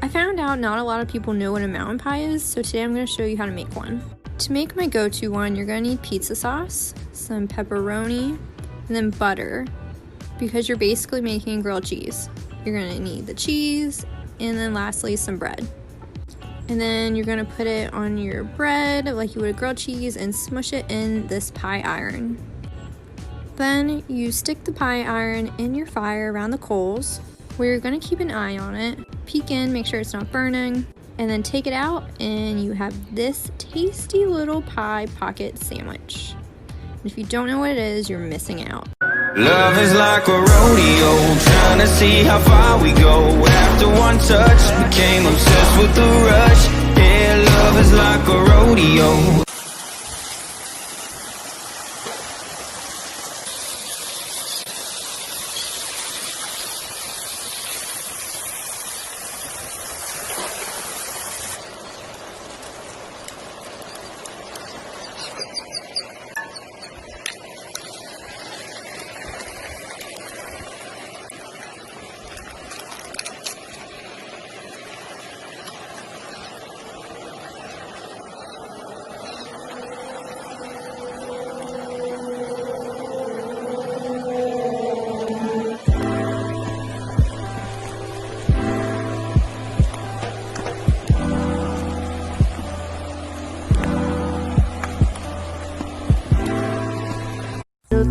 I found out not a lot of people know what a mountain pie is, so today I'm going to show you how to make one. To make my go-to one, you're going to need pizza sauce, some pepperoni, and then butter, because you're basically making grilled cheese. You're going to need the cheese, and then lastly some bread. And then you're going to put it on your bread like you would a grilled cheese and smush it in this pie iron. Then you stick the pie iron in your fire around the coals, where you're going to keep an eye on it, peek in, make sure it's not burning, and then take it out and you have this tasty little pie pocket sandwich. And if you don't know what it is, you're missing out. Love is like a rodeo, trying to see how far we go. After one touch, became obsessed with the rush. Yeah, love is like a rodeo.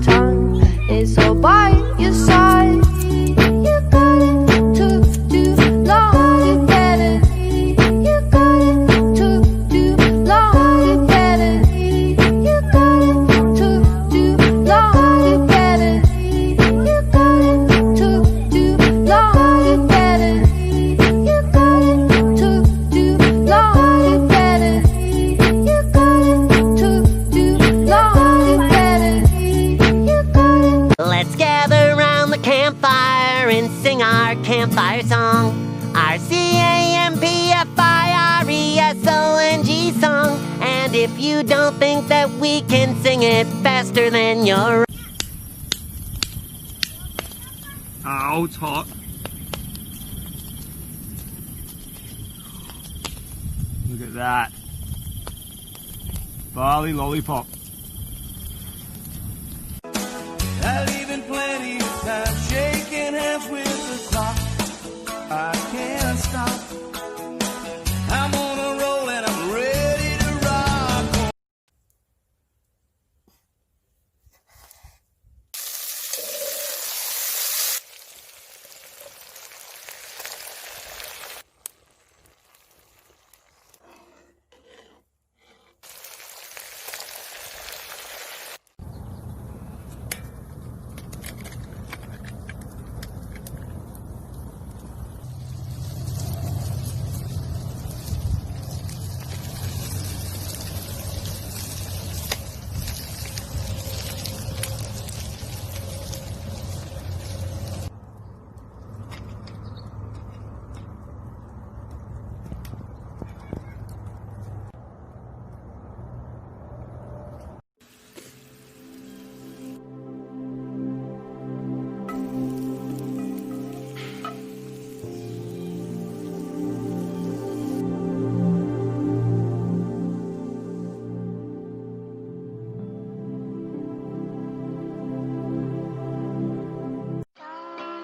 Time is all by your side. You got it took too long. You better. You got it took too long. You better. You got it took too long. You better. You got it took too long. You better. You got it took too long. You better. You got it took too long. You better. Let's gather around the campfire and sing our campfire song. Our CAMPFIRESONG song. And if you don't think that we can sing it faster than you're... Ow, it's hot. Look at that. Barley lollipop. I leave in plenty of time, shaking hands with the clock. I can't stop. I'm on a roll and I'm ready to rock.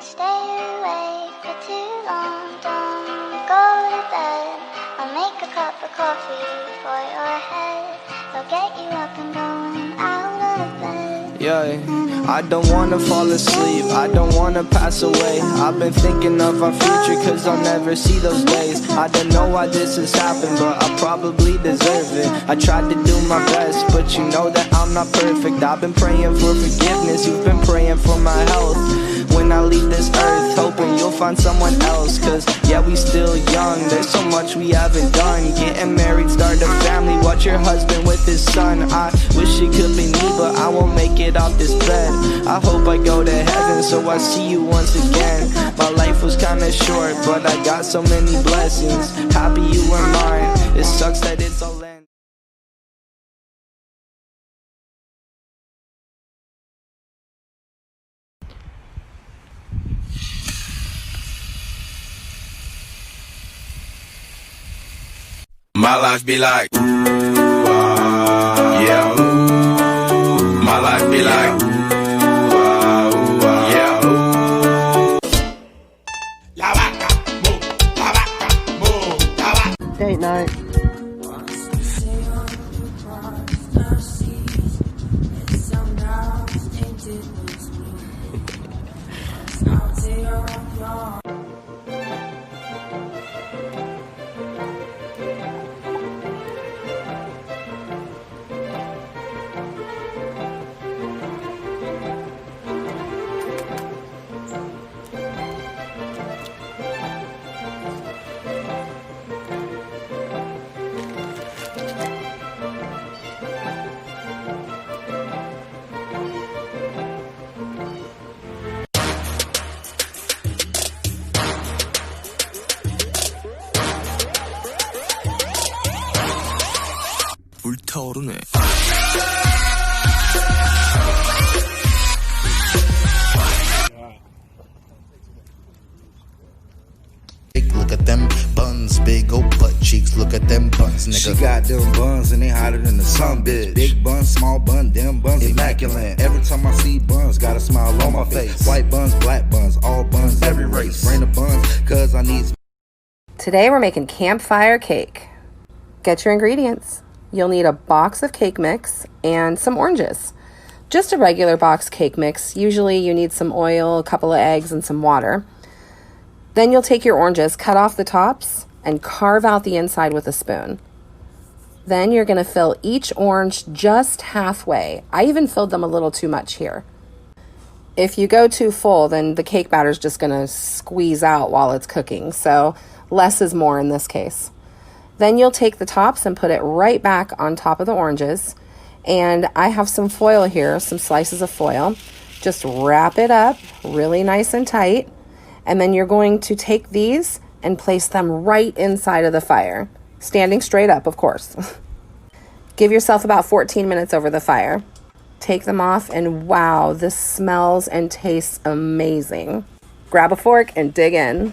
Stay awake for too long, don't go to bed. I'll make a cup of coffee for your head. I'll get you up and going out of bed. Yeah, I don't wanna fall asleep, I don't wanna pass away. I've been thinking of our future cause I'll never see those days. I don't know why this has happened, but I probably deserve it. I tried to do my best, but you know that I'm not perfect. I've been praying for forgiveness, you've been praying for my health. When I leave this earth, hoping you'll find someone else. Cause yeah, we still young, there's so much we haven't done. Getting married, start a family, watch your husband with his son. I wish it could be me, but I won't make it off this bed. I hope I go to heaven, so I see you once again. My life was kinda short, but I got so many blessings. Happy you were mine, it sucks that it's all end. My life be like, ooh, yeah, ooh. My life be like, ooh, yeah, ooh. La vaca, moo, la vaca, moo, la vaca. Date night. 불타오르네. Look at them buns, big old butt cheeks. Look at them buns, nigga. She got them buns and they hotter than the sun, bitch. Big bun, small bun, them buns immaculate. Every time I see buns, got a smile on my face. White buns, black buns, all buns, every race. Bring the buns, cause I need. Today we're making campfire cake. Get your ingredients. You'll need a box of cake mix and some oranges. Just a regular box cake mix. Usually you need some oil, a couple of eggs, and some water. Then you'll take your oranges, cut off the tops, and carve out the inside with a spoon. Then you're going to fill each orange just halfway. I even filled them a little too much here. If you go too full, then the cake batter is just going to squeeze out while it's cooking. So less is more in this case. Then you'll take the tops and put it right back on top of the oranges. And I have some foil here, some slices of foil. Just wrap it up really nice and tight. And then you're going to take these and place them right inside of the fire, standing straight up, of course. Give yourself about 14 minutes over the fire. Take them off, and wow, this smells and tastes amazing. Grab a fork and dig in.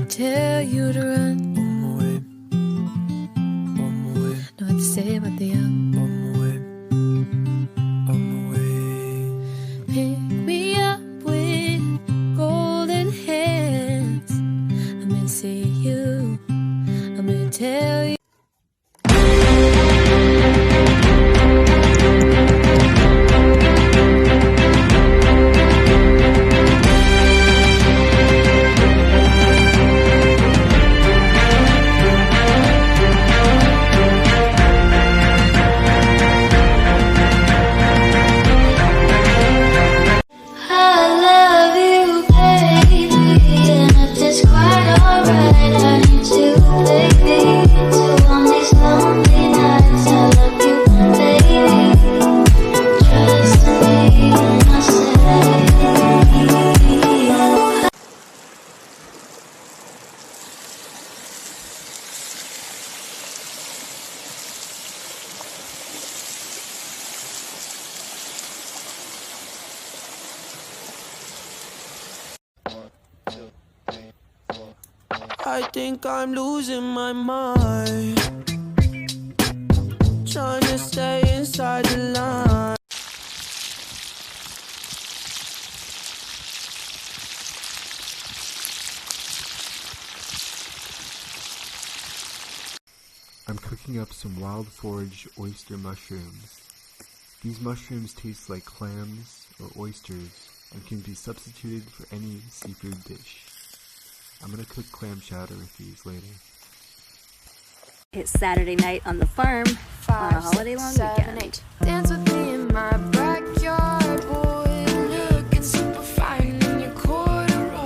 Tell you to run. Know what to say about the young. Pick me up with golden hands. I'm gonna see you. I'm gonna tell you. I think I'm losing my mind, trying to stay inside the line. I'm cooking up some wild forage oyster mushrooms. These mushrooms taste like clams or oysters, and can be substituted for any seafood dish. I'm gonna cook clam chowder with these later. It's Saturday night on the farm on a holiday long weekend. Dance with me in my backyard, boy. Looking super fine in your corduroy.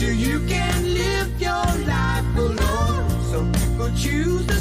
You can live your life alone. Some people choose to